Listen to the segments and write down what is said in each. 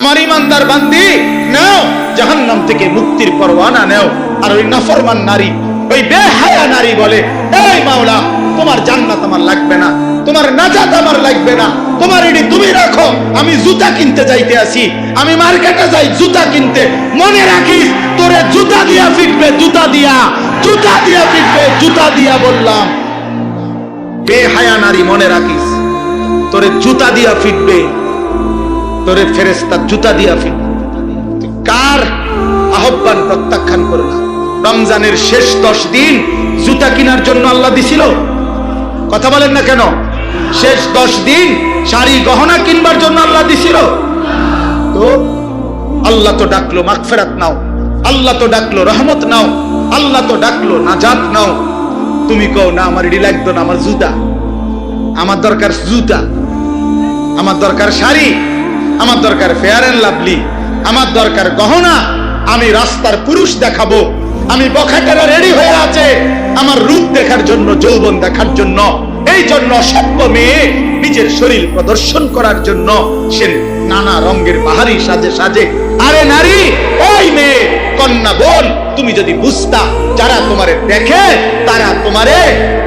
আমার ইমানদার বান্দি নাও জাহান্নাম থেকে মুক্তির পরওয়ানা নাও। আর ওই নাফরমান নারী, ওই বেহায়া নারী বলে, এই মাওলা, তোমার জান্নাত আমার লাগবে না, তোমার নাজাত আমার লাগবে না, তোমার এটি তুমি রাখো, আমি জুতা কিনতে যাইতে আসি, আমি মার্কেটে যাই জুতা কিনতে। মনে রাখিস তোরে জুতা দিয়া ফিটবে, জুতা দিয়া, জুতা দিয়া ফিটবে, জুতা দিয়া বললাম। বেহায়া নারী মনে রাখিস, তোরে জুতা দিয়া ফিটবে, তোরে ফেরেশতা জুতা দিয়া ফিটবে। কার আহ্বান প্রত্যাখ্যান করো না। রমজানের শেষ 10 দিন জুতা কেনার জন্য আল্লাহ দিছিল, কথা বলেন না কেন? শেষ 10 দিন শাড়ি গহনা কিনবার জন্য আল্লাহ দিছিল। তো আল্লাহ তো ডাকলো মাগফিরাত নাও, আল্লাহ তো ডাকলো রহমত নাও, আল্লাহ তো ডাকলো নাজাত নাও। তুমি কও না আমার এডি লাগতো না, আমার জুতা, আমার দরকার জুতা, আমার দরকার শাড়ি, আমার দরকার ফেয়ার এন্ড লাভলি, আমার দরকার গহনা। আমি রাস্তার পুরুষ দেখাবো, আমি বখাটেরা রেডি হয়ে আছে আমার রূপ দেখার জন্য, যৌবন দেখার জন্য। এই জন্য সভ্য মেয়ে নিজের শরীর প্রদর্শন করার জন্য সে নানা রঙের বাহারি সাজে সাজে। আরে নারী, ওই মেয়ে, কন্যা বোন, তুমি যদি বুঝতা যারা তোমারে দেখে তারা তোমারে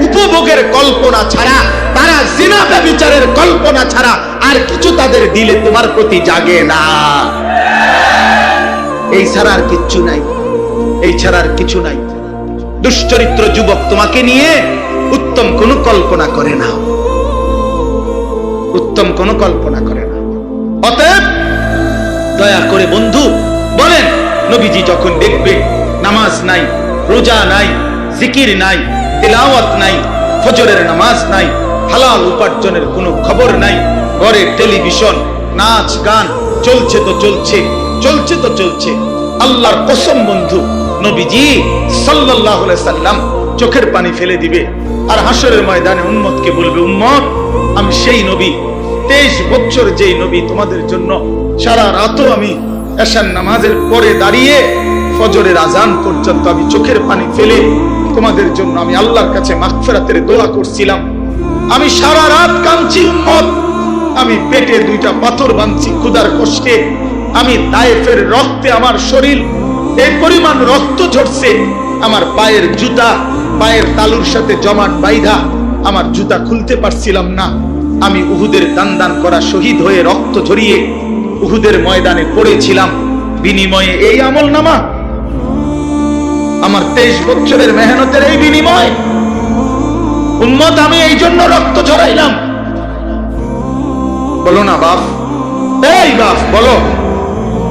উপভোগের কল্পনা ছাড়া, তারা জিনা ব্যভিচারের কল্পনা ছাড়া আর কিছু তাদের দিলে তোমার প্রতি জাগে না। এই ছাড়া আর কিচ্ছু নাই, এই ছাড়া আর কিছু নাই। দুশ্চরিত্র যুবক তোমাকে নিয়ে উত্তম কোনো কল্পনা করে না, উত্তম কোনো কল্পনা করে না। অতএব দয়া করে বন্ধু বলেন, নবীজি যখন দেখবে নামাজ নাই, রোজা নাই, জিকির নাই, তিলাওয়াত নাই, ফজরের নামাজ নাই, হালাল উপার্জনের কোনো খবর নাই, ঘরে টেলিভিশন, নাচ গান চলছে তো চলছে, চলছে তো চলছে। আল্লাহর কসম বন্ধু, নবীজি সাল্লাল্লাহু আলাইহি সাল্লাম চোখের পানি ফেলে দিবে আর হাসরের ময়দানে উম্মতকে বলবে, উম্মত, আমি সেই নবী, 23 বছর যেই নবী তোমাদের জন্য সারা রাতও আমি এশার নামাজের পরে দাঁড়িয়ে ফজরের আজান পর্যন্ত আমি চোখের পানি ফেলে তোমাদের জন্য আমি আল্লাহর কাছে মাগফিরাতের দোয়া করছিলাম। আমি সারা রাত কাঁদছি উম্মত, আমি পেটে 2টা পাথর বাঁধছি ক্ষুধার কষ্টে, আমি তায়েফের রক্তে আমার শরীর এই পরিমাণ রক্ত ঝরছে, আমার পায়ের জুতা পায়ের তালুর সাথে জমাট বাইধা আমার জুতা খুলতে পারছিলাম না। আমি উহুদের দান করা শহীদ হয়ে রক্ত ঝরিয়ে উহুদের ময়দানে পড়েছিলাম, বিনিময়ে এই আমলনামা, আমার 23 বছরের মেহনতের এই বিনিময়। উম্মত, আমি এই জন্য রক্ত ঝরাইলাম। বলো না বাপ, এই বাপ বলো,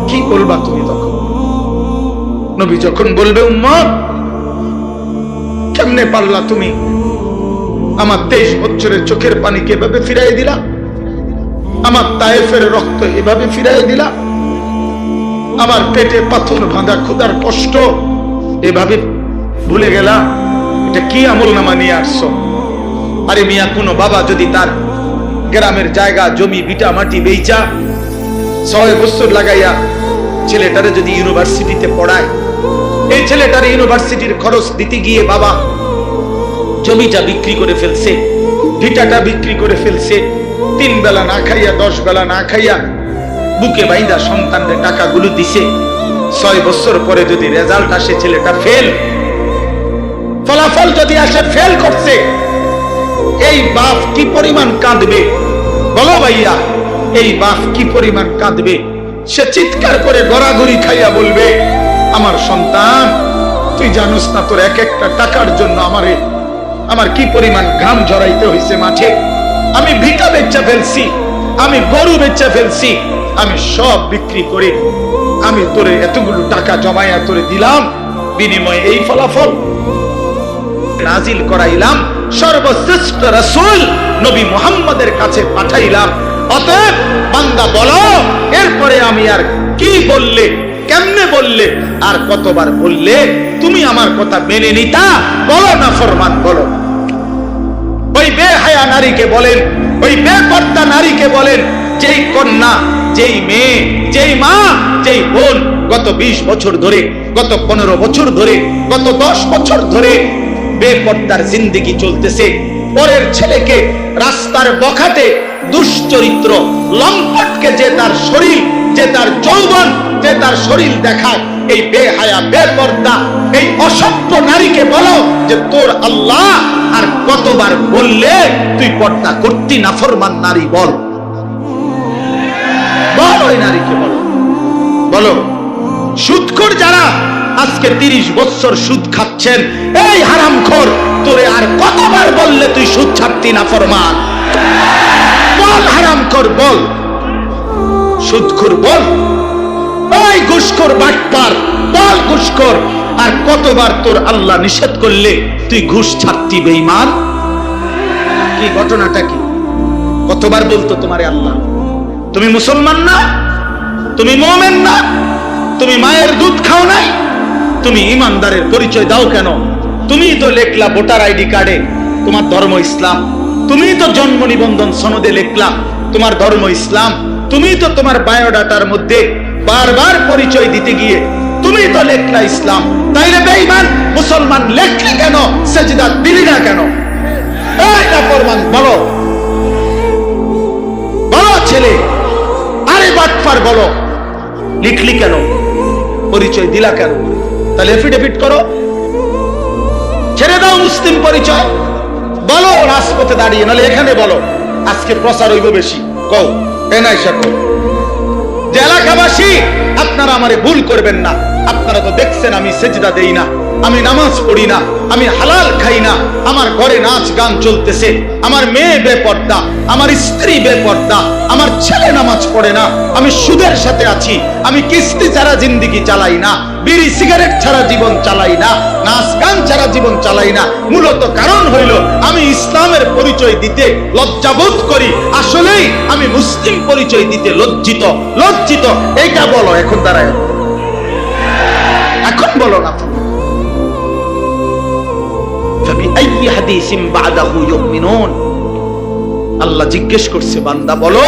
কি বলবা তুমি তখন? নবী যখন বলবে, উম্মত, কেমনে পারলা তুমি আমার 23 বছরের চোখের পানিকে এভাবে ফিরাই দিলা, আমার তায়েফের রক্ত এভাবে ফিরাই দিলা, আমার পেটে পাথর বাঁধা ক্ষুধার কষ্ট এভাবে ভুলে গেলা? এটা কি আমলনামা নিয়ে আসছো? আরে মিয়া, কোনো বাবা যদি তার গ্রামের জায়গা জমি ভিটা মাটি বেচা 6 বছর লাগাইয়া ছেলেটারে যদি ইউনিভার্সিটিতে পড়ায়, এই ছেলেটার ইউনিভার্সিটির খরচ দিতে গিয়ে বাবা জমিটা বিক্রি করে ফেলছে, ভিটাটা বিক্রি করে ফেলছে, 3 বেলা না খাইয়া 10 বেলা না খাইয়া বুকে বাইন্দা সন্তানদের টাকাগুলো দিছে। 6 বছর পরে যদি রেজাল্ট আসে ছেলেটা ফেল, ফলাফল যদি আসে ফেল করছে, এই বাপ কি পরিমাণ কাঁদবে বলো ভাইয়া? এই বাপ কি পরিমাণ কাঁদবে? সে চিৎকার করে গড়াগড়ি খাইয়া বলবে, আমার সন্তান, তুই জানোস না তোর এক একটা টাকার জন্য আমার কি পরিমাণ ঘাম ঝরাইতে হয়েছে মাঠে। আমি ভিটা বেচা ফেলছি, আমি গরু বেচা ফেলছি, আমি সব বিক্রি করে আমি তোরে এতগুলো টাকা জমাইয়া তোরে দিলাম, বিনিময়ে এই ফলাফল নাজিল করাইলাম, সর্বশ্রেষ্ঠ রাসূল নবী মুহাম্মদের কাছে পাঠাইলাম। অতএব বান্দা বলো, এরপরে আমি আর কি বললে, কেমনে বললে, আর কতবার বললে তুমি আমার কথা মেনে নিতা? বলো না ফরমান, বলো। ওই বেহায়া নারীকে বলেন, ওই বেপর্দা নারীকে বলেন, যেই কন্যা, যেই মেয়ে, যেই মা, যেই বোন গত 20 বছর ধরে, গত 15 বছর ধরে, গত 10 বছর ধরে বেপর্দার জিন্দেগি চলতেছে, পরের ছেলেকে রাস্তার বখাটে দুশ্চরিত্র লম্পটকে যে তার শরীর, যে তার যৌবন, যে তার শরীর দেখায়, এই বেহায়া বেপর্দা এই অসভ্য নারীকে বলো যে তোর আল্লাহ আর কতবার বললে তুই পর্দা করতি নাফরমান নারী? বল বল, ওই নারীকে বলো, বলো। সুদখোর যারা আজকে 30 বছর সুদ খাচ্ছেন, এই হারামখোর, তোরে আর কতবার বললে তুই সুদ ছাড়তি নাফরমান? বল হারামখোর, বল। সুদখোর বল, ওই ঘুষখোর বাটপার বল, ঘুষখোর, আর কতবার তোর আল্লাহ নিষেধ করলে তুই ঘুষ ছাড়তি বেঈমান? কি ঘটনাটা কি? কতবার বলতো তোমারে আল্লাহ? তুমি মুসলমান না? তুমি মুমিন না? তুমি মায়ের দুধ খাও নাই? তুমি ইমানদারের পরিচয় দাও কেন? তুমি তো লেখলা ভোটার আইডি কার্ডে তোমার ধর্ম ইসলাম, তুমি তো জন্ম নিবন্ধন সনদে লেখলা তোমার ধর্ম ইসলাম, তুমি তো তোমার বায়োডাটার মধ্যে বারবার পরিচয় দিতে গিয়ে তুমি তো লেখলা ইসলাম। তাইলে বেঈমান মুসলমান লেখলি কেন? সেজদা দিলি না কেন? এই নাফরমান, বলো বলো ছেলে, আরে বাটপার বলো, লিখলি কেন? পরিচয় দিলা কেন? তাহলে এফিডেভিট করো, ছেড়ে দাও মুসলিম পরিচয়, বলো রাজপথে দাঁড়িয়ে, নাহলে এখানে বলো। আজকে প্রচার হইব বেশি, কও এনাইসা কও যে এলাকাবাসী আপনারা আমারে ভুল করবেন না, আপনারা তো দেখছেন আমি সেজদা দেই না, আমি নামাজ পড়ি না, আমি হালাল খাই না, আমার ঘরে নাচ গান চলতেছে, আমার মেয়ে বেপর্দা, আমার স্ত্রী বেপর্দা, আমার ছেলে নামাজ পড়ে না, আমি সুদের সাথে আছি, আমি কিস্তি ছাড়া জিন্দেগি চালাই না, বিড়ি সিগারেট ছাড়া জীবন চালাই না, নাচ গান ছাড়া জীবন চালাই না। মূলত কারণ হইল আমি ইসলামের পরিচয় দিতে লজ্জাবোধ করি, আসলেই আমি মুসলিম পরিচয় দিতে লজ্জিত। লজ্জিত এইটা বলো, এখন দাঁড়ায়, এখন বলো না। আল্লাহ জিজ্ঞেস করছে, বান্দা বলো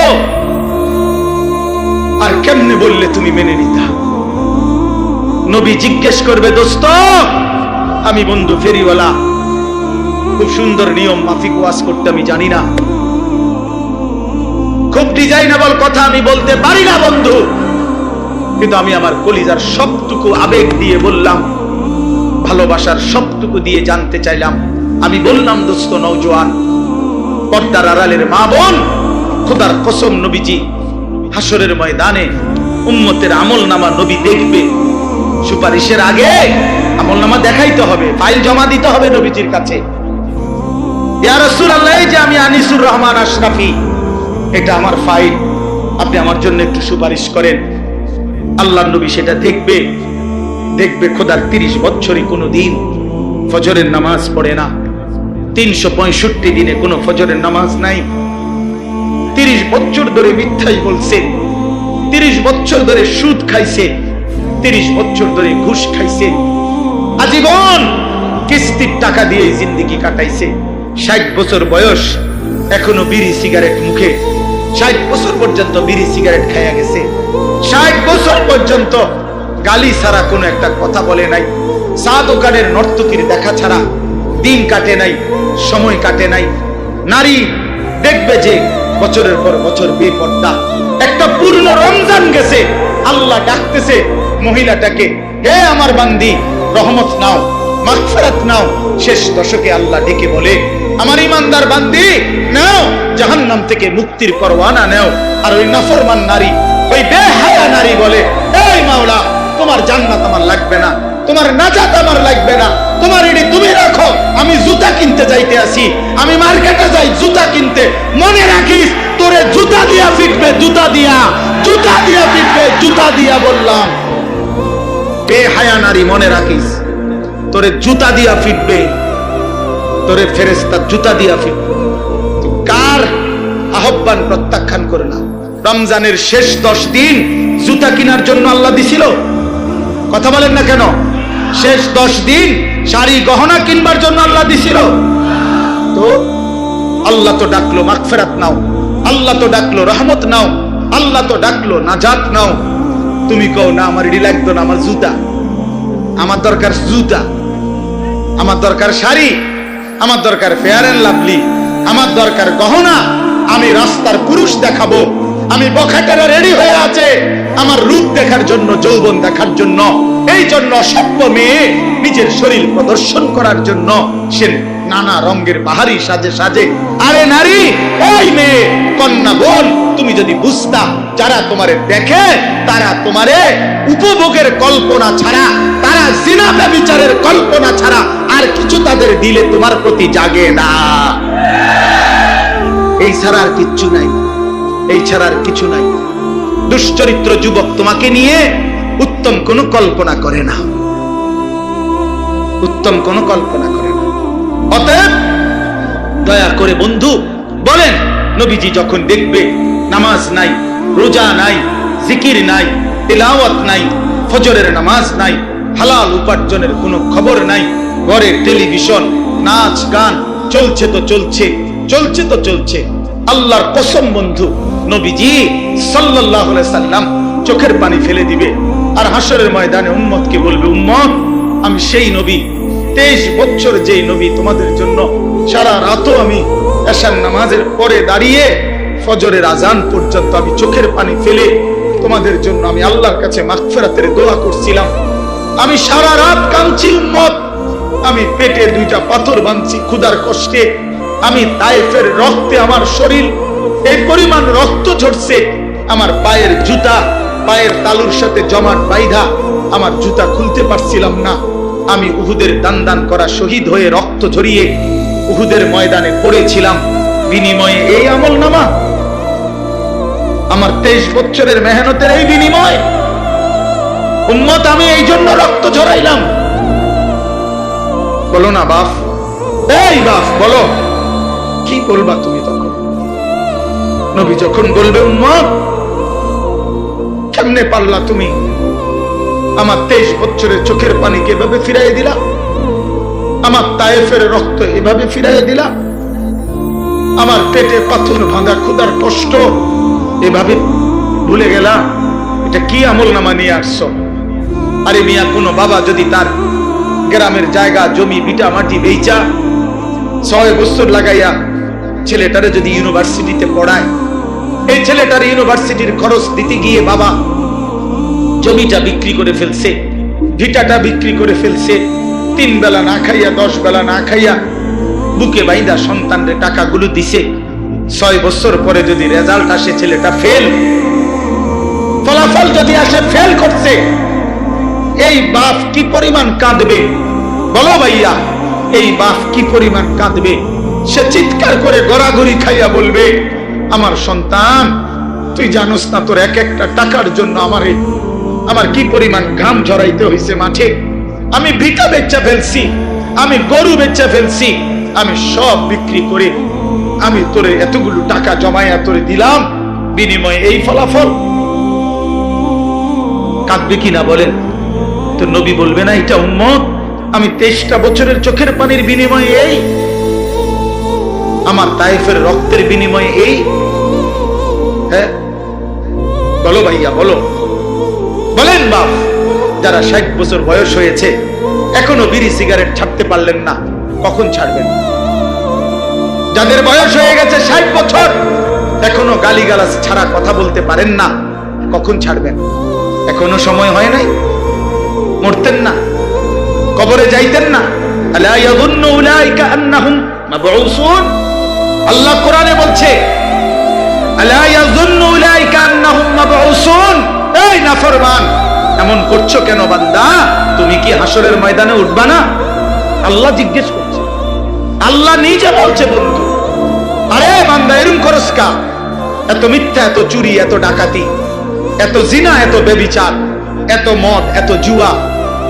আর কেমনে বললে তুমি মেনে নিতা? নবী জিজ্ঞেস করবে, দোস্ত আমি বন্ধু ফেরিওয়ালা, খুব সুন্দর নিয়ম মাফিক ওয়াজ করতে আমি জানি না, খুব ডিজাইনেবল কথা আমি বলতে পারি না বন্ধু, কিন্তু আমি আমার কলিজার সবটুকু আবেগ দিয়ে বললাম, ভালোবাসার সবটুকু দিয়ে জানতে চাইলাম। আমি বললাম, দোস্ত নওজোয়ান, পর্দার আড়ালের মা বোন, খোদার কসম নবীজি হাসরের ময়দানে উম্মতের আমলনামা নবী দেখবে, সুপারিশের আগে আমলনামা দেখাইতে হবে, ফাইল জমা দিতে হবে নবীজির কাছে। ইয়া রাসূলুল্লাহ, এই যে আমি আনিসুর রহমান আশরাফি, এটা আমার ফাইল, আপনি আমার জন্য একটু সুপারিশ করেন। আল্লাহর নবী সেটা দেখবে, দেখবে খোদার 30 বছরই কোনো দিন ফজরের নামাজ পড়ে না, 365 দিনে কোনো ফজরের নামাজ নাই, 30 বছর ধরে মিথ্যাই বলছে, 30 বছর ধরে সুদ খাইছে, 30 বছর ধরে ঘুষ খাইছে, আজীবন কিস্তির টাকা দিয়ে জিন্দেগি কাটাইছে, 60 বছর বয়স এখনো বিড়ি সিগারেট মুখে, 60 বছর পর্যন্ত বিড়ি সিগারেট খাইয়া গেছে, 60 বছর পর্যন্ত গালি ছাড়া কোনো একটা কথা বলে নাই, চা দোকানের নর্তকীর দেখা ছাড়া দিন কাটে নাই, সময় কাটে নাই। নারী দেখবে যে বছরের পর বছর বেপর্দা, একটা পূর্ণ রমজান গেছে, আল্লাহ ডাকতেছে মহিলাটাকে, হে আমার বান্দি রহমত নাও, মাগফিরাত নাও। শেষ দশকে আল্লাহ ডেকে বলে, আমার ইমানদার বান্দি নাও, জাহান্নাম থেকে মুক্তির পরওয়ানা নাও। আর ওই নাফরমান নারী, ওই বেহায়া নারী বলে, এই মাওলা তোমার জান্নাত আমার লাগবে না, তোমার নাজাত আমার লাগবে না, তোমার এটি তুমি রাখো, আমি জুতা কিনতে যাইতে আসি, আমি মার্কেটে যাই জুতা কিনতে, মনে রাখিস তোরে জুতা দিয়া ফিটবে, জুতা দিয়া, জুতা দিয়া ফিটবে, জুতা দিয়া বললাম। বেহায়া নারী মনে রাখিস, তোরে জুতা দিয়া ফিটবে, তোরে ফেরেশতা জুতা দিয়া ফিটবে। কার আহ্বান প্রত্যাখ্যান করে না? রমজানের শেষ 10 দিন জুতা কেনার জন্য আল্লাহ দিছিল, কথা বলেন না কেন? শেষ 10 দিন শাড়ি গহনা কিনবার জন্য আল্লাহ দিছিল। তো আল্লাহ তো ডাকলো মাগফিরাত নাও, আল্লাহ তো ডাকলো রহমত নাও, আল্লাহ তো ডাকলো নাজাত নাও। তুমি কও না আমার এডি লাগতো না, আমার জুতা, আমার দরকার জুতা, আমার দরকার শাড়ি, আমার দরকার ফেয়ার এন্ড লাভলি, আমার দরকার গহনা, আমি রাস্তার পুরুষ দেখাবো, আমি বখাটেরা রেডি হয়ে আছে আমার রূপ দেখার জন্য, যৌবন দেখার জন্য। এই জন্য অসভ্য মেয়ে নিজের শরীর প্রদর্শন করার জন্য সে নানা রঙের বাহারি সাজে সাজে। আরে নারী, এই মেয়ে, কন্যা বোন, তুমি যদি বুঝতা যারা তোমারে দেখে তারা তোমারে উপভোগের কল্পনা ছাড়া, তারা জিনা ব্যভিচারের কল্পনা ছাড়া আর কিছু তাদের দিলে তোমার প্রতি জাগে না। এই ছাড়া আর কিচ্ছু নাই, এই ছাড়া আর কিছু নাই। দুশ্চরিত্র যুবক তোমাকে নিয়ে উত্তম কোনো কল্পনা করে না, উত্তম কোনো কল্পনা করে না। অতএব দয়া করে বন্ধু বলেন, নবীজি যখন দেখবে নামাজ নাই, রোজা নাই, জিকির নাই, তিলাওয়াত নাই, ফজরের নামাজ নাই, হালাল উপার্জনের কোনো খবর নাই, ঘরে টেলিভিশন, নাচ গান চলছে তো চলছে, চলছে তো চলছে, আল্লাহর কসম বন্ধু, নবীজি সাল্লাল্লাহু আলাইহি সাল্লাম চোখের পানি ফেলে দিবে আর হাসরের ময়দানে উম্মতকে বলবে, উম্মত, আমি সেই নবী, 23 বছর যেই নবী তোমাদের জন্য সারা রাতও আমি এশার নামাজের পরে দাঁড়িয়ে ফজরের আজান পর্যন্ত আমি চোখের পানি ফেলে তোমাদের জন্য আমি আল্লাহর কাছে মাগফিরাতের দোয়া করছিলাম। আমি সারা রাত কাঁদছি উম্মত, আমি পেটে 2টা পাথর বাঁধছি ক্ষুধার কষ্টে, আমি তায়েফের রক্তে আমার শরীর এই পরিমাণ রক্ত ঝরছে, আমার পায়ের জুতা পায়ের তালুর সাথে জমাট বাইধা আমার জুতা খুলতে পারছিলাম না। আমি উহুদের দান করা শহীদ হয়ে রক্ত ঝরিয়ে উহুদের ময়দানে পড়েছিলাম, বিনিময়ে এই আমলনামা, আমার 23 বছরের মেহনতের এই বিনিময়। উম্মত, আমি এই জন্য রক্ত ঝরাইলাম। বলো না বাপ, এই বাপ বলো, কি বলবা তুমি তখন? নবী যখন বলবে, উম্মত, কেমনে পারলা তুমি আমার 23 বছরের চোখের পানিকে এভাবে ফিরাই দিলা, আমার তায়েফের রক্ত এভাবে ফিরাই দিলা, আমার পেটে পাথর বাঁধা ক্ষুধার কষ্ট এভাবে ভুলে গেলা? এটা কি আমল নামা নিয়ে আসছো? আরে মিয়া, কোন বাবা যদি তার গ্রামের জায়গা জমি বিটা মাটি বেচা 6 বছর লাগাইয়া ছেলেটারে যদি ইউনিভার্সিটিতে পড়ায়, এই ছেলেটার ইউনিভার্সিটির খরচ দিতে গিয়ে বাবা জমিটা বিক্রি করে ফেলছে, ভিটাটা বিক্রি করে ফেলছে, 3 বেলা না খাইয়া 10 বেলা না খাইয়া বুকে বাইন্দা সন্তানরে টাকাগুলো দিছে। 6 বছর পরে যদি রেজাল্ট আসে ছেলেটা ফেল, ফলাফল যদি আসে ফেল করছে, এই বাপ কি পরিমাণ কাঁদবে বলো ভাইয়া? এই বাপ কি পরিমাণ কাঁদবে? সে চিৎকার করে গড়াগড়ি খাইয়া বলবে, আমার সন্তান, তুই জানোস না তোর এক একটা টাকার জন্য আমার কি পরিমাণ ঘাম ঝরাইতে হয়েছে মাঠে। আমি ভিটা বেচা ফেলছি, আমি গরু বেচা ফেলছি, আমি সব বিক্রি করে আমি তোরে এতগুলো টাকা জমাইয়া তোরে দিলাম, বিনিময়ে এই ফলাফল। কাঁদবে কিনা বলেন? তো নবী বলবে না, এটা উম্মত, আমি 23টা বছরের চোখের পানির বিনিময়ে এই, আমার তায়েফের রক্তের বিনিময়ে এই। হ্যাঁ বলো ভাইয়া, বলো, বলেন বাপ, যারা 60 বছর বয়স হয়েছে এখনো বিড়ি সিগারেট ছাড়তে পারলেন না, কখন ছাড়বেন? যাদের বয়স হয়ে গেছে 60 বছর এখনো গালিগালাজ ছাড়া কথা বলতে পারেন না, কখন ছাড়বেন? এখনো সময় হয় নাই? মরতেন না? কবরে যাইতেন না? আলা ইয়াযুন্নু উলাইকা আন্নাহুম মাবউসুন। আল্লাহ কোরআনে বলছে, আলা ইয়াযুন্নু উলাইকা আন্নাহুম মাবউসুন। এই নাফরমান, এমন করছো কেন বান্দা? তুমি কি হাসরের ময়দানে উঠবা না? আল্লাহ জিজ্ঞেস করছে, আল্লাহ নিজে বলছে বন্ধু। আরে বান্দা, এরকম করস কা? এত মিথ্যা, এত চুরি, এত ডাকাতি, এত জিনা, এত ব্যভিচার, এত মদ, এত জুয়া,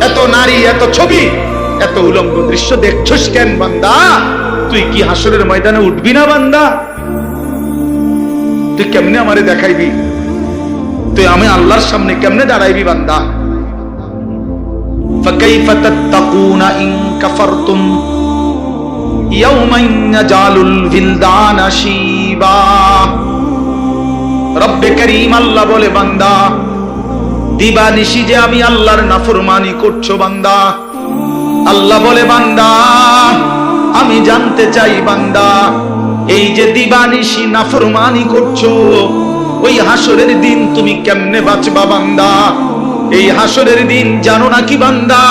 এত নারী, এত ছবি, এত উলঙ্গ দৃশ্য দেখছস কেন বান্দা? তুই কি হাসরের ময়দানে উঠবি না বান্দা? তুই কেমনে আমারে দেখাইবি? তুই আমি আল্লাহর সামনে কেমনে দাঁড়াইবি বান্দা? ফাকাইফা তাত্তাকুনা ইন কাফারতুম ইয়াওমান ইয়াজালুল বিলদানা শিবা। রব্বে করিম আল্লাহ বলে, বান্দা, দিবানিশি যে আমি আল্লাহর নাফরমানি করছো বান্দা। আল্লাহ বলে, বান্দা, আমি জানতে চাই বান্দা, এই যে দিবানিশি নাফরমানি করছো, ওই হাসরের দিন তুমি কেমনে বাঁচবা বান্দা? এই হাসরের দিন জানো না কি বান্দা?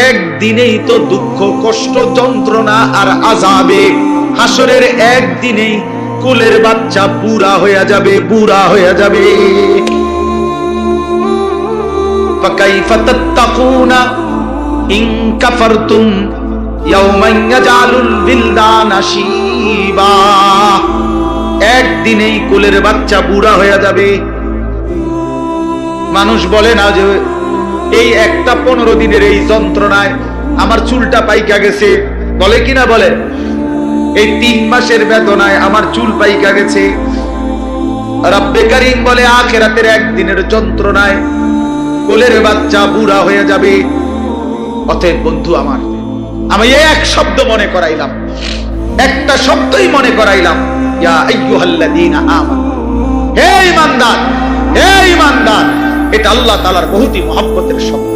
একদিনেই তো দুঃখ কষ্ট যন্ত্রণা আর আযাবে। হাসরের একদিনেই কোলের বাচ্চা বুড়া হয়ে যাবে, বুড়া হয়ে যাবে। ফাকাইফা তাত্তাকুনা ইন কাফারতুম ইয়াওমান ইয়াজালুল বিলদানা শিবা। একদিনেই কোলের বাচ্চা বুড়া হয়ে যাবে। মানুষ বলে না যে এই একটা 15 দিনের এই যন্ত্রণায় আমার চুলটা পাইকা গেছে, বলে কিনা বলে? এই 3 মাসের বেদনায় আমার চুল পাইকা গেছে। রব্বে কারীম বলে আখিরাতের একদিনের যন্ত্রণায় কোলের বাচ্চা বুড়া হয়ে যাবে। অতএব বন্ধু আমার, আমি এক শব্দ মনে করাইলাম, একটা শব্দই মনে করাইলাম, ইয়া আইয়ুহাল্লাযীনা আমানু, হে ঈমানদার, হে ঈমানদার। এটা আল্লাহ তাআলার বহুতই মহব্বতের শব্দ,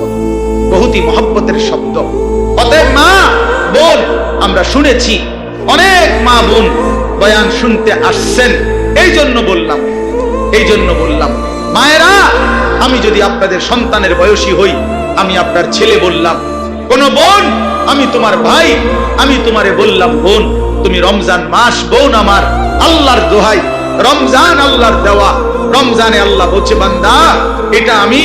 বহুতই মহব্বতের শব্দ। অতএব মা বোন, আমরা শুনেছি অনেক মা বোন বয়ান শুনতে আসছেন, এই জন্য বললাম, এই জন্য বললাম মায়েরা, আমি যদি আপনাদের সন্তানের বয়সী হই, আমি আপনার ছেলে বললাম, কোন বোন আমি তোমার ভাই, আমি তোমারে বললাম বোন, তুমি রমজান মাস বোন আমার, আল্লাহর দোহাই, রমজান আল্লাহর দেওয়া। রমজানে আল্লাহ বলছে বান্দা এটা আমি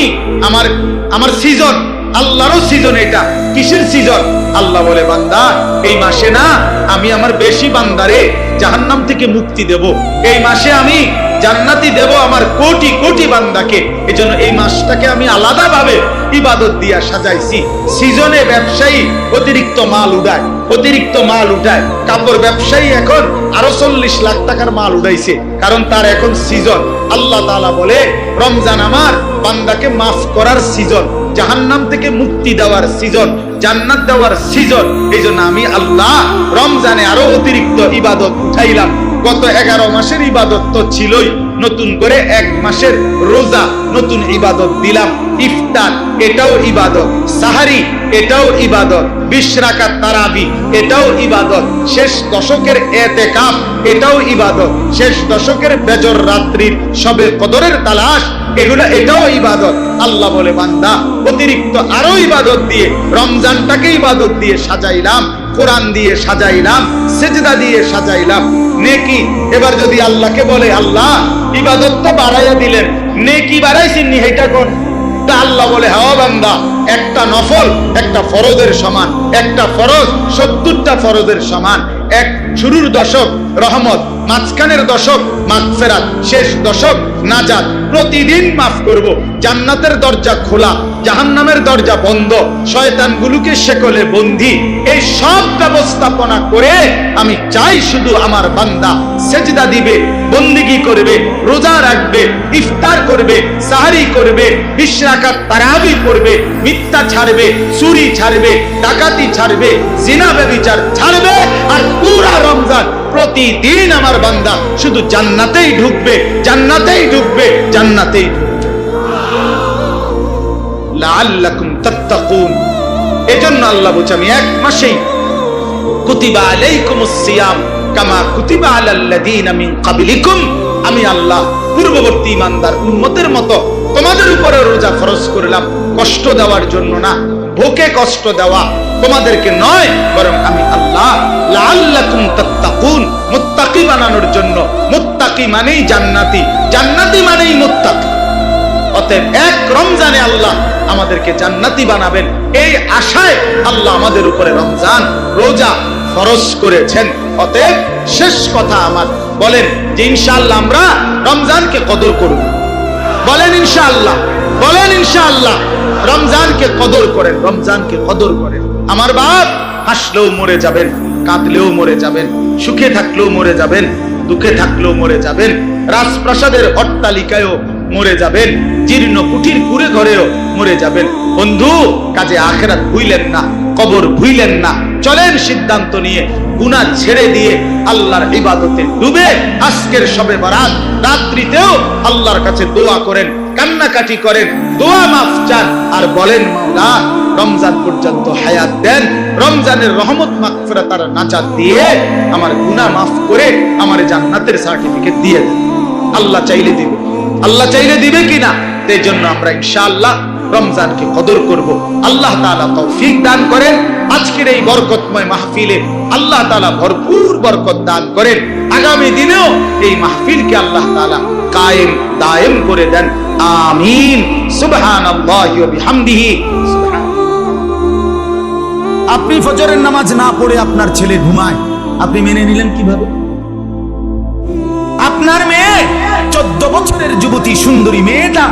আমার সিজন, আল্লাহরও সিজন। এটা কিসের সিজন? আল্লাহ বলে বান্দা এই মাসে না আমি আমার বেশি বান্দারে জাহান্নাম থেকে মুক্তি দেব, এই মাসে আমি জান্নাতি দেব আমার কোটি কোটি বান্দাকে। এজন্য এই মাসটাকে আমি আলাদা ভাবে ইবাদত দিয়া সাজাইছি। সিজনে ব্যবসায়ী অতিরিক্ত মাল উঠায়, অতিরিক্ত মাল উঠায়। কাপড় ব্যবসায়ী এখন আরো 40 লাখ টাকার মাল উঠাইছে, কারণ তার এখন সিজন। আল্লাহ তাআলা বলে রমজান আমার বান্দাকে মাফ করার সিজন, জাহান্নাম থেকে মুক্তি দেওয়ার সিজন, জান্নাত দেওয়ার সিজন। এই জন্য আমি আল্লাহ রমজানে আরো অতিরিক্ত ইবাদত উঠাইলাম। গত 11 মাসের ইবাদত তো ছিলই, নতুন করে 1 মাসের রোজা নতুন ইবাদত দিলাম। ইফতার এটাও ইবাদত, সাহারি এটাও ইবাদত, 20 রাকাত তারাবি এটাও ইবাদত, শেষ দশকের ইতিকাফ এটাও ইবাদত, শেষ দশকের বেজর রাত্রির শবে কদরের তালাশ এগুলো এটাও ইবাদত। আল্লাহ বলে বান্দা অতিরিক্ত আরো ইবাদত দিয়ে রমজানটাকে ইবাদত দিয়ে সাজাইলাম, কোরআন দিয়ে সাজাইলাম, সিজদা দিয়ে সাজাইলাম, নেকি। এবার যদি আল্লাহকে বলে আল্লাহ ইবাদত তো বাড়াইয়া দিলেন, নেকি বাড়াইছেন নি, এটা কোন? আল্লাহ বলে হ্যাঁ বান্দা, একটা নফল একটা ফরজের সমান, একটা ফরজ 70টা ফরজের সমান। এক শুরুর দশক রহমত, মাঝখানের দশক মাগফিরাত, শেষ দশক নাজাত। প্রতিদিন মাফ করব, জান্নাতের দরজা খোলা, জাহান্নামের দরজা বন্ধ, শয়তানগুলোকে শেকলে বন্দী। এই সব ব্যবস্থাপনা করে আমি চাই শুধু আমার বান্দা সেজদা দিবে, বন্দিগি করবে, রোজা রাখবে, ইফতার করবে, সাহারি করবে, 20 রাকাত তারাবি পড়বে, মিথ্যা ছাড়বে, চুরি ছাড়বে, ডাকাতি ছাড়বে, জিনা ব্যভিচার ছাড়বে। আর পুরা রমজান প্রতিদিন আমার বান্দা শুধু জান্নাতেই ঢুকবে, জান্নাতেই ঢুকবে, জান্নাতেই ঢুকবে। লাআল্লাকুম তাত্তাকুন। এজন্য আল্লাহ বলছে আমি 1 মাসেই কুতিবা আলাইকুমুস সিয়াম কামা কুতিবা আলাল্লাযীনা মিন ক্বাবলিকুম, আমি আল্লাহ পূর্ববর্তী ইমানদার উম্মতের মতো তোমাদের উপরে রোজা ফরজ করলাম, কষ্ট দেওয়ার জন্য না, ভোকে কষ্ট দেওয়া তোমাদেরকে নয়, বরং আমি আল্লাহ লাআল্লাকুম তাত্তাকুন, মুত্তাকি বানানোর জন্য। মুত্তাকি মানেই জান্নাতি, জান্নাতি মানেই মুত্তাকি। অতএব 1 রমজানে আল্লাহ আমাদেরকে জান্নাতি বানাবেন, এই আশায় আল্লাহ আমাদের উপরে রমজান রোজা ফরজ করেছেন। অতএব শেষ কথা আমার, বলেন যে ইনশাআল্লাহ আমরা রমজানকে কদর করব। বলেন ইনশাআল্লাহ, বলেন ইনশাআল্লাহ রমজানকে কদর করেন, রমজানকে কদর করেন। আমার বাপ হাসলেও মরে যাবেন, কাঁদলেও মরে যাবেন, সুখে থাকলেও মরে যাবেন, দুঃখে থাকলেও মরে যাবেন, রাজপ্রাসাদের অট্টালিকায়ও মরে যাবেন, জীর্ণ কুঠির কুড়ে ঘরেও মরে যাবেন। বন্ধু কাজে আখিরাত ভুইলেন না, কবর ভুইলেন না। চলেন সিদ্ধান্ত নিয়ে গুনাহ ছেড়ে দিয়ে আল্লাহর ইবাদতে ডুবে আজকের শবে বরাত রাত্রিতেও আল্লাহর কাছে দোয়া করেন, কান্নাকাটি করেন, দোয়া মাফ চান, আর বলেন মাওলা রমজান পর্যন্ত হায়াত দেন, রমজানের রহমত মাগফিরাত আর নাজাত দিয়ে আমার গুনাহ মাফ করে আমার জান্নাতের সার্টিফিকেট দিয়ে দেন। আল্লাহ চাইলে দিবে, আল্লাহ চাইলে দিবে কিনা, এই জন্য আমরা ইনশাআল্লাহ রমজানকে কদর করব। আল্লাহ তাআলা তৌফিক দান করেন। আজকের এই বরকতময় মাহফিলে আল্লাহ তাআলা ভরপুর বরকত দান করেন। আগামী দিনেও এই মাহফিলকে আল্লাহ তাআলা কায়েম দায়েম করে দেন। আমিন। সুবহানাল্লাহি ওয়া বিহামদিহি। আপনি ফজরের নামাজ না পড়ে আপনার ছেলে ঘুমায়, আপনি মেনে নিলেন কিভাবে? আপনার মেয়ে 14 বছরের যুবতী সুন্দরী মেয়েটা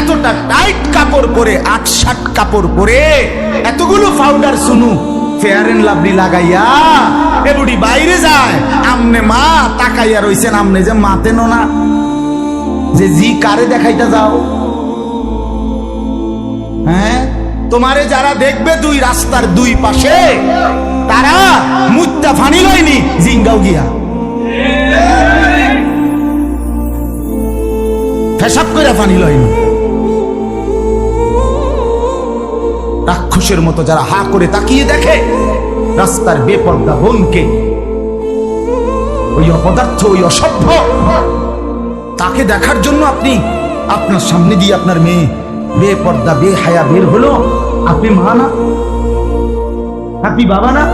এতটা টাইট কাপড় পরে, 8-7 কাপড় পরে, এতগুলো পাউডার সুনু ফেয়ার এন্ড লাভলি লাগাইয়া এ বুড়ি বাইরে যায়, আমনে মা তাকাইয়া রইছেন, আমনে যে মাতেন না যে জি কারে দেখাইতে যাও? হ্যাঁ, তোমারে যারা দেখবে দুই রাস্তার দুই পাশে, তারা মুত্তা ফানি লয়নি জিঙ্গাও গিয়া পেশাব করে ফানি লয়নি। রাক্ষসের মতো যারা হা করে তাকিয়ে দেখে রাস্তার বেপর্দা বোনকে, ওই অপদার্থ, ওই অসভ্য, তাকে দেখার জন্য আপনি আপনার সামনে দিয়ে আপনার মেয়ে বেপর্দা বেহায়া বের হলো, আপনি মা না? আপনি বাবা না?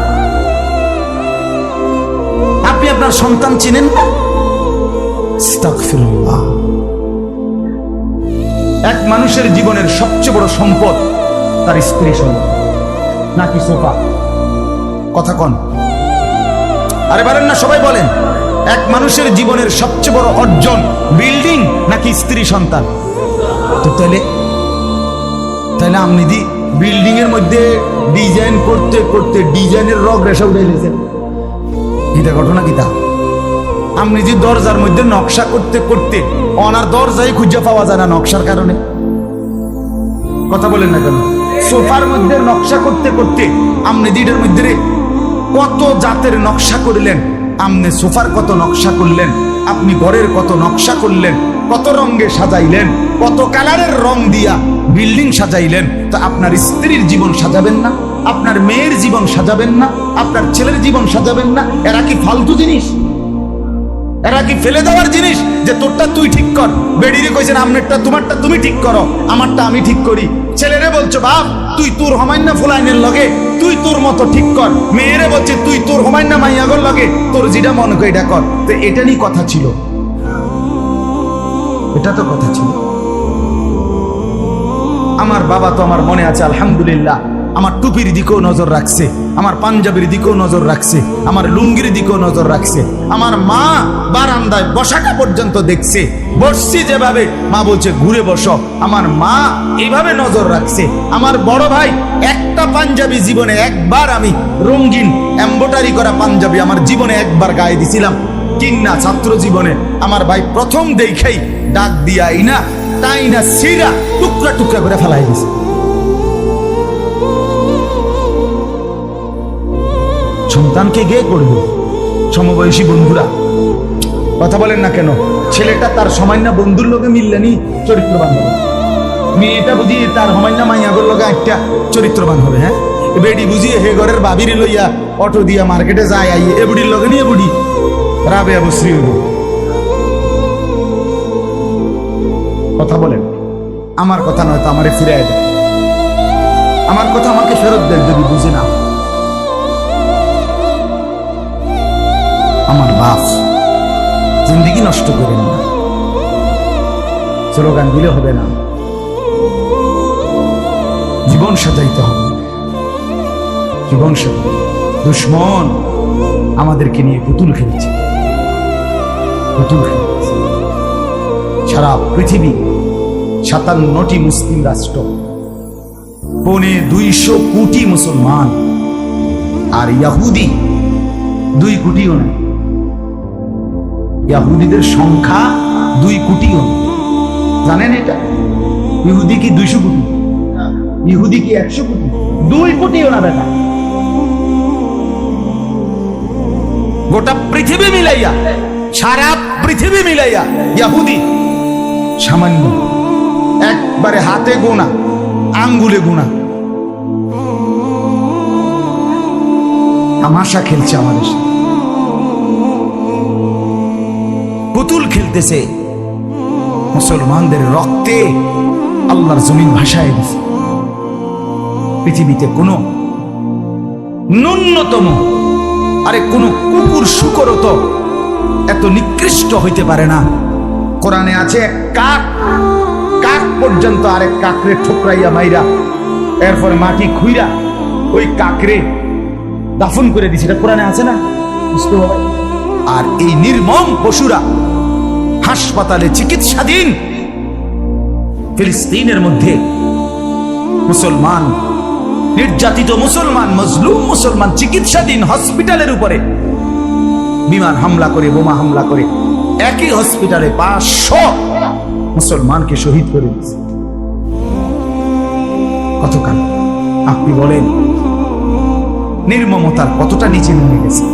আপনি আপনার সন্তান চিনেন না? আস্তাগফিরুল্লাহ। এক মানুষের জীবনের সবচেয়ে বড় সম্পদ তার স্ত্রী সন্তান নাকি সোফা? কথা কন, আরে বলেন না, সবাই বলেন। এক মানুষের জীবনের সবচেয়ে বড় অর্জন বিল্ডিং নাকি স্ত্রী সন্তান? তো তাহলে আপনি দি বিল্ডিং এর মধ্যে ডিজাইন করতে করতে ডিজাইনের রগ রেশা উঠে গেছেন, গীতা ঘটনা গীতা। আপনি যে দরজার মধ্যে নকশা করতে করতে অনার দরজায় খুঁজে পাওয়া যায় না নকশার কারণে। কথা বলেন না কেন? সোফার মধ্যে নকশা করতে করতে আপনি দিটার মধ্যে কত জাতের নকশা করলেন, আপনি সোফার কত নকশা করলেন, আপনি ঘরের কত নকশা করলেন, কত রঙে সাজাইলেন, কত কালারের রং দিয়া বিল্ডিং সাজাইলেন। তো আপনার স্ত্রীর জীবন সাজাবেন না? আপনার মেয়ের জীবন সাজাবেন না? আপনার ছেলের জীবন সাজাবেন না? এরা কি ফালতু জিনিস? এরা কি ফেলে দেওয়ার জিনিস যে তোরটা তুই ঠিক কর? বেডিরে কইছেন আমনেরটা তোমারটা তুমি ঠিক করো, আমারটা আমি ঠিক করি। ছেলেরে বলছো বাপ তুই তোর হমাইন্না ফুলাইনের লগে তুই তোর মতো ঠিক কর, মেয়েরে বলছে তুই তোর হমাইন্না মাইয়াগর লগে তোর যেটা মনে করে এটা কর। তো এটা নিয়ে কথা ছিল, এটা তো কথা ছিল। আমার বাবা তো আমার মনে আছে আলহামদুলিল্লাহ আমার টুপির দিকেও নজর রাখছে, আমার পাঞ্জাবির দিকেও নজর রাখছে, আমার লুঙ্গির দিকেও নজর রাখছে। আমার মা বারান্দায় বসাটা পর্যন্ত দেখছে, বসছি যেভাবে মা বলছে ঘুরে বসো, আমার মা এইভাবে নজর রাখছে। আমার বড় ভাই একটা পাঞ্জাবি জীবনে একবার, আমি রঙিন এমব্রয়ডারি করা পাঞ্জাবি আমার জীবনে একবার গায়ে দিছিলাম কিনা ছাত্র জীবনে। আমার ভাই প্রথম দেখেই ডাক দিয়াই না তাই না সিরা টুকরা টুকরা করে ফেলাই দিছে। সন্তানকে গে করবে সমবয়সী বন্ধুরা, কথা বলেন না কেন? ছেলেটা তার সামান্য বন্ধুর লোকে মিললেনি চরিত্রবান হবে, মেয়েটা বুঝিয়ে তার সামান্য মাইয়াগর লোকে একটা চরিত্রবান হবে। হ্যাঁ, বেডি বুঝিয়ে হে ঘরের বাবির লইয়া অটো দিয়া মার্কেটে যায় আইয়ে এ বুড়ির লোকে নিয়ে বুড়ি রাবে অবশ্রী হইব। কথা বলেন, আমার কথা নয় তো আমারে ফিরাই দেয়, আমার কথা আমাকে ফেরত দেন যদি বুঝে না। আমার বাপ জিন্দিগি নষ্ট করেন না, স্লোগান দিলে হবে না, জীবন সাজাইতে হবে, জীবন সাজাই। দুশ্মন আমাদেরকে নিয়ে পুতুল খেলছে, পুতুল খেলছে। সারা পৃথিবী 57টি মুসলিম রাষ্ট্র, 250 কোটি মুসলমান, আর ইহুদি 2 কোটিও নেই। ইহুদিদের সংখ্যা 2 কোটিও নেই, জানেন এটা? ইহুদি কি 200 কোটি? ইহুদি কি 100 কোটি? 2 কোটিও না বেটা। গোটা পৃথিবী মিলাইয়া, সারা পৃথিবী মিলাইয়া ইহুদি সামান্য, একবারে হাতে গোনা, আঙ্গুলে গোনা। তামাশা খেলছে আমাদের সাথে, পুতুল খেলতেছে, মুসলমানদের রক্তে আল্লাহর জমিন ভাসায় দিছে। পৃথিবীতে কোনো ন্যূনতম কোন কুকুর শুকরও তো এত নিকৃষ্ট হইতে পারে না। কোরআনে আছে এক কাক, কাক পর্যন্ত আরেক কাকরে ঠোকরাইয়া মাইরা এরপর মাটি খুইরা ওই কাকরে দাফন করে দিছে, এটা কোরআনে আছে না? আর এই নির্মম পশুরা হাসপাতালে চিকিৎসাধীন ফিলিস্তিনের মধ্যে মুসলমান, নির্যাতিত মুসলমান, মজলুম মুসলমান চিকিৎসাধীন হসপিটালের উপরে বিমান হামলা করে, বোমা হামলা করে একই হসপিটালে 500 মুসলমানকে শহীদ করে দিয়েছে। কতকাল আপনি বলেন নির্মমতার কতটা নিচে নেমে গেছে,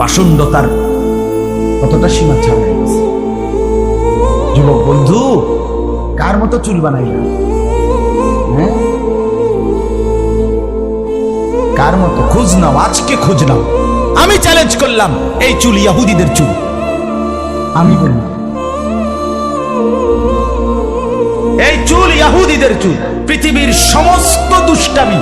পাষণ্ডতার কতটা সীমা ছাড়িয়ে গেছে। যুবক বন্ধু, কার মতো চুল বানাইলাম? হ্যাঁ, কার মতো? খোঁজ নাও, আজকে খোঁজ নাও। আমি চ্যালেঞ্জ করলাম, এই চুল ইহুদিদের চুল। আমি বললাম এই চুল ইহুদিদের চুল। পৃথিবীর সমস্ত দুষ্টামি,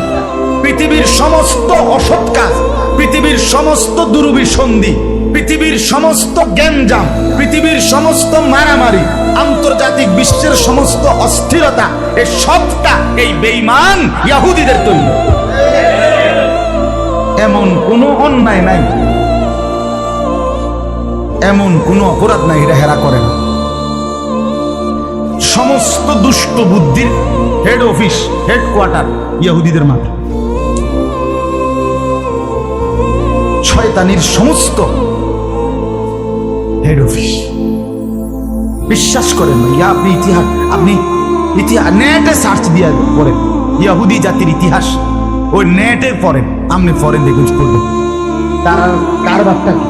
পৃথিবীর সমস্ত অসৎ কাজ, পৃথিবীর সমস্ত দুর্বিসন্ধি, পৃথিবীর সমস্ত গ্যাঞ্জাম, পৃথিবীর সমস্ত মারামারি, আন্তর্জাতিক বিশ্বের সমস্ত অস্থিরতা, এই সবটা এই বেঈমান ইহুদিদের তৈরি। এমন কোনো অন্যায় নাই, এমন কোনো অপরাধ নাই এরা হেরা করে না। সমস্ত দুষ্ট বুদ্ধির হেড অফিস, হেডকোয়ার্টার ইহুদিদের মাথা। শয়তানির সমস্ত হেড অফিস। বিশ্বাস করেন না, আপনি ইতিহাস, আপনি ইতিহাস নেটে সার্চ দিয়ে পড়েন, ইহুদি জাতির ইতিহাস ওই নেটে পড়েন, আপনি পড়েন, দেখুন পড়বেন তারা কার বার্তা কি।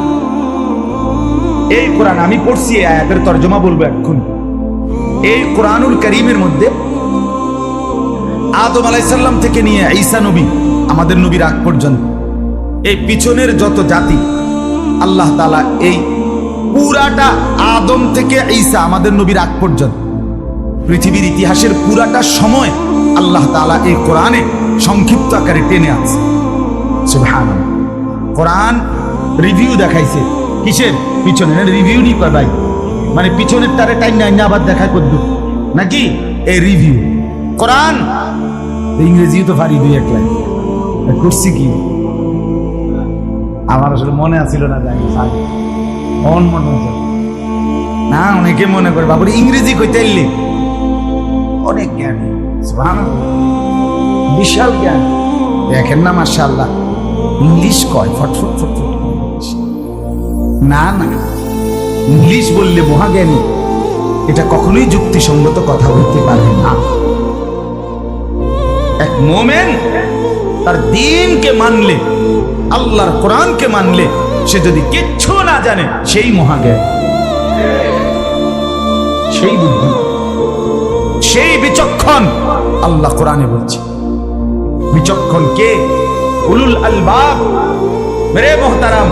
এই কোরআন আমি পড়ছি, এই আয়াতের তর্জমা বলবো এখন। এই কোরআনুল কারীমের মধ্যে আদম আলাইহিস সালাম থেকে নিয়ে ঈসা নবী, আমাদের নবীর আগ পর্যন্ত এই পিছনের যত জাতি, আল্লাহ তাআলা এই পুরাটা আদম থেকে ঈসা আমাদের নবীর আগ পর্যন্ত পৃথিবীর ইতিহাসের পুরাটা সময় আল্লাহ তাআলা এই কোরআনে সংক্ষিপ্ত আকারে টেনে আছে। সুবহানাল্লাহ। কোরআন রিভিউ দেখাইছে কিসের? পিছনে রিভিউ নি কয় ভাই, মানে পিছনের তারে টাইম নাই না, আবার দেখায় করব নাকি এই রিভিউ। কোরআন ইংরেজিও তো পারি দুই এক লাইন করছি কি, আমার আসলে মনে আছিল না, জানি মনে আছে না। অনেকে মনে করে বাবুর ইংরেজি কইতে এলে অনেক জ্ঞান, বিশাল জ্ঞান। দেখেন না মাশাআল্লাহ, ইংলিশ কয় ফটফট ফটফট। না না, ইংলিশ বললে মহাজ্ঞানী, এটা কখনোই যুক্তিসঙ্গত কথা বলতে পারে না। এক মোমেন তার দ্বীনকে মানলে, আল্লাহর কোরআনকে মানলে, সে যদি কিচ্ছু না জানে সেই মহাজ্ঞানী, সেই বুদ্ধি, সেই বিচক্ষণ। আল্লাহ কোরআনে বলছে বিচক্ষণ কে? উলুল আলবাব। মেরে মোহতারাম,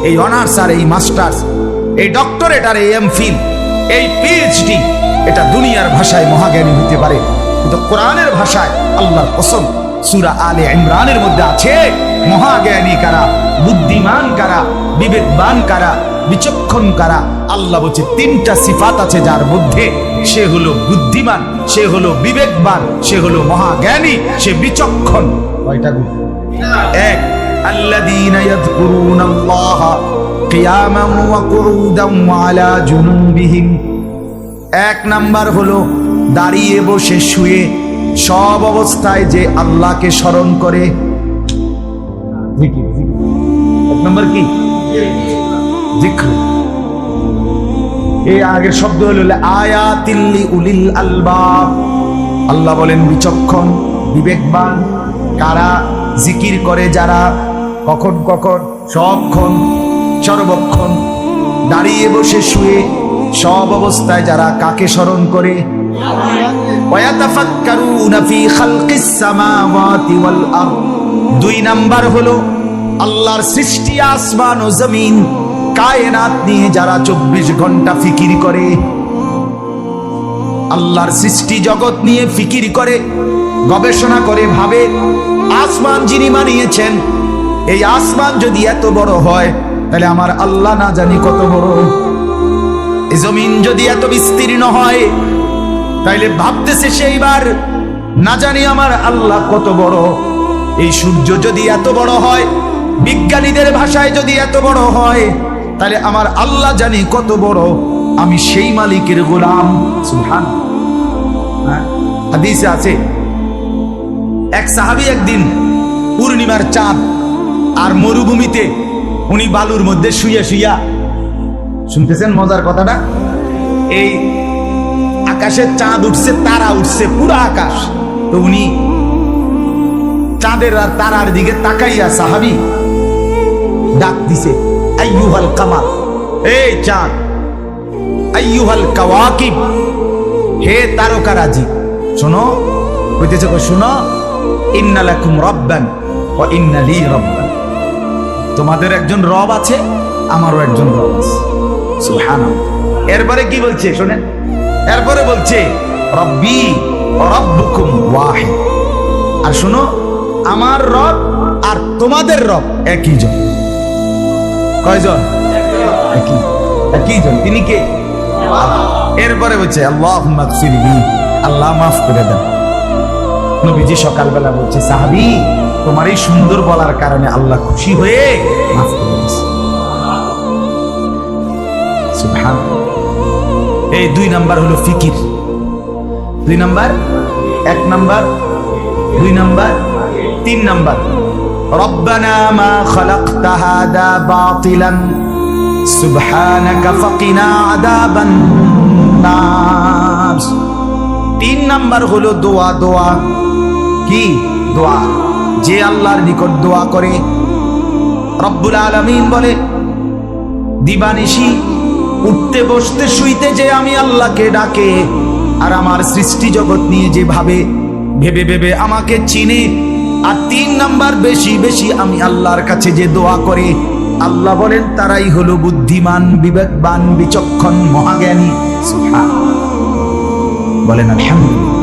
এই অনার্স আর এই মাস্টার্স, এই ডক্টরেট আর এই এমফিল, এই পিএইচডি, এটা দুনিয়ার ভাষায় মহাজ্ঞানী হতে পারে, কিন্তু কোরআনের ভাষায় আল্লাহর কসম, সূরা আলে ইমরানের মধ্যে আছে মহাজ্ঞানী কারা, বুদ্ধিমান কারা, বিবেকবান কারা, বিচক্ষণ কারা। আল্লাহ বলছে তিনটা সিফাত আছে যার মধ্যে, সে হলো বুদ্ধিমান, সে হলো বিবেকবান, সে হলো মহাজ্ঞানী, সে বিচক্ষণ। কয়টা গুণ? এক, আল্লাযীনা ইয়াযকুরুনাল্লাহা কিয়ামান ওয়া কুউদান ওয়া আলা জুনুবিহিম। এক নাম্বার হলো দাঁড়িয়ে বসে শুয়ে সব অবস্থায় যে আল্লাহকে স্মরণ করে। এক নাম্বার কি? যিকর। এই আগের শব্দ হলো আয়াতিল লিউলিল আলবাব। আল্লাহ বলেন বিচক্ষণ, বিবেকবান কারা? জিকির করে যারা, কখন কখন? সবক্ষণ, সর্বক্ষণ, দাঁড়িয়ে বসে শুয়ে সব অবস্থায় যারা কাকে স্মরণ করে? ওয়ায়াতাফাক্কারুনা ফি খালকিস সামাওয়াতি ওয়াল আরদ। দুই নাম্বার হলো আল্লাহর সৃষ্টি আসমান ও জমিন কায়নাত নিয়ে যারা 24 ঘন্টা ফিকির করে, আল্লাহর সৃষ্টি জগৎ নিয়ে ফিকির করে, গবেষণা করে, ভাবে আসমান যিনি বানিয়েছেন, এই আসমান যদি এত বড় হয় তাহলে আমার আল্লাহ না জানি কত বড়। এই জমিন যদি এত বিস্তীর্ণ হয় তাইলে ভাবতেছে সেইবার না জানি আমার আল্লাহ কত বড়। এই সূর্য যদি এত বড় হয়, বিজ্ঞানীদের ভাষায় যদি এত বড় হয়, তাহলে আমার আল্লাহ জানি কত বড়। আমি সেই মালিকের গোলাম। সুবহানাল্লাহ। হাদিসে আছে এক সাহাবী একদিন পূর্ণিমার চাঁদ আর মরুভূমিতে উনি বালুর মধ্যে শুইয়া শুইয়া, শুনতেছেন মজার কথাটা, এই আকাশে চাঁদ উঠছে, তারা উঠছে, পুরো আকাশ। তো উনি চাঁদের আর তারার দিকে তাকাইয়া সাহাবী ডাক দিছে, আইয়ুহাল কামার, এই চাঁদ, আইয়ুহাল কাওয়াকিব, হে তারকারাজি, শোনো, কইতেছে, শোনো, ইন্না লাকুম রাব্বান ওয়া ইন্না লি রাব্বান, তোমাদের একজন রব আছে, আমারও একজন রব আছে। সুবহানাল্লাহ। এরপরে কি বলছে শুনেন, এরপরে বলছে রব্বি ওয়া রাব্বুকুম ওয়াহিদ, আর শোনো, আমার রব আর তোমাদের রব একই জন। কয়জন? একই জন। তিনি কে? এরপরে বলছে আল্লাহুম্মা গফিরলি, আল্লাহ মাফ করে দেন। নবীজি সকালবেলা বলছে, সাহাবী, তোমার এই সুন্দর বলার কারণে আল্লাহ খুশি হয়ে মাফ করে দিয়েছে। সুবহানাল্লাহ। এই 2 নাম্বার হলো ফিকির। 2 নাম্বার, 1 নাম্বার, 2 নাম্বার, 3 নাম্বার, রব্বানা মা খালাকতা হাদা বাতিলান সুবহানাকা ফাকিনা আযাবান নার। 3 নাম্বার হলো দোয়া। দোয়া কি? দোয়া। যে আল্লাহর নিকট দোয়া করে, রব্বুল আলামিন বলে, দিবানিশি উঠতে বসতে শুইতে যে আমি আল্লাহকে ডাকে, আর আমার সৃষ্টি জগৎ নিয়ে যে ভাবে, ভেবে ভেবে আমাকে চিনে, আর 3 নাম্বার বেশি বেশি আমি আল্লাহর কাছে যে দোয়া করে, আল্লাহ বলেন তারাই হলো বুদ্ধিমান, বিবেকবান, বিচক্ষণ, মহাজ্ঞানী। সুবহানাল্লাহ। বলেন আলহামদুলিল্লাহ।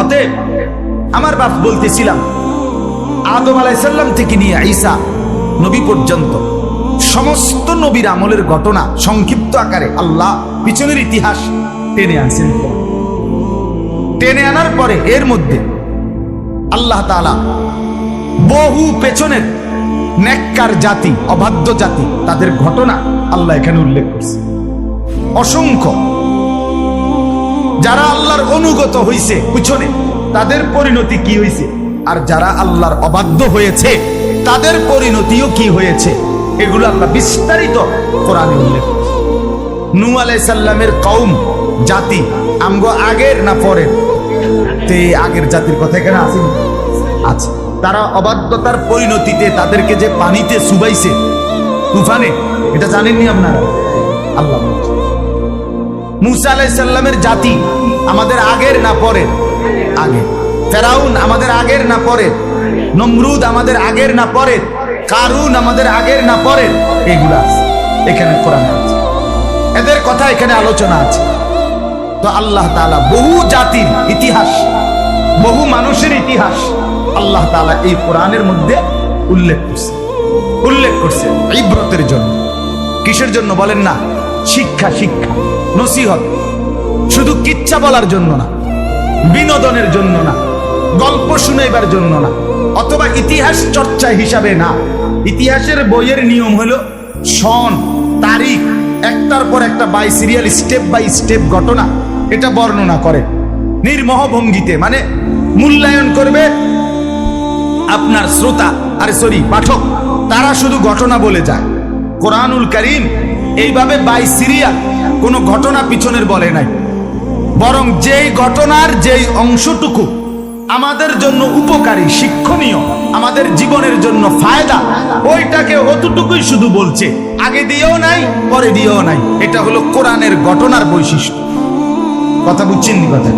অতএব আমার বাপ বলতেছিলাম, আদম আলাইহিস সালাম থেকে নিয়ে ঈসা নবী পর্যন্ত সমস্ত নবীর আমলের ঘটনা সংক্ষিপ্ত আকারে আল্লাহ পিছনের ইতিহাস টেনে আনছেন। টেনে আনার পরে এর মধ্যে আল্লাহ তাআলা বহু পেছনের নেককার জাতি, অবাধ্য জাতি, তাদের ঘটনা আল্লাহ এখানে উল্লেখ করছে। অসংখ্য যারা আল্লাহর অনুগত হইছে পিছনে, তাদের পরিণতি কি হয়েছে, আর যারা আল্লাহর অবাধ্য হয়েছে তাদের পরিণতিও কি হয়েছে, এগুলো আল্লাহ বিস্তারিত কোরআনে উল্লেখ করেছে। নূহ আলাইহিস সালামের কওম, জাতি, আমগো আগের না পরের? তে আগের জাতির কথা এখানে আছে। আচ্ছা, তারা অবাধ্যতার পরিণতিতে তাদেরকে যে পানিতে চুবাইছে তুফানে, এটা জানেননি আপনারা? আল্লাহ বলছে। মূসা আলাইহিস সালামের জাতি আমাদের আগের না পরের? আগের। ফেরাউন আমাদের আগের না পরের? নমরুদ আমাদের আগের না পরের? কারুন আমাদের আগের না পরের? এগুলা আছে এখানে কোরআনে আছে, এদের কথা এখানে আলোচনা আছে। তো আল্লাহ তাআলা বহু জাতির ইতিহাস, বহু মানুষের ইতিহাস আল্লাহ তাআলা এই কোরআনের মধ্যে উল্লেখ করছে ইবরতের জন্য। কিসের জন্য বলেন না? শিক্ষা, নসিহত, শুধু কিচ্ছা বলার জন্য না, বিনোদনের জন্য না, গল্প শুনাইবার জন্য না, অথবা ইতিহাস চর্চা হিসাবে না। ইতিহাসের বইয়ের নিয়ম হলো সন, তারিখ, একটার পর একটা by serial, step by step ঘটনা এটা বর্ণনা করে নির্মোহ ভঙ্গিতে, মানে মূল্যায়ন করবে আপনার শ্রোতা, পাঠক, তারা শুধু ঘটনা বলে যায়। কোরআনুল কারীম এইভাবে বাই সিরিয়াল কোনো ঘটনা পিছনের বলে নাই, বরং যেই ঘটনার যেই অংশটুকু আমাদের জন্য উপকারী, শিক্ষণীয়, আমাদের জীবনের জন্য ফায়দা, ওইটাকে অতটুকুই শুধু বলছে, আগে দিয়েও নাই, পরে দিয়েও নাই। এটা হলো কোরআনের ঘটনার বৈশিষ্ট্য। কথা বুঝছেন? কথা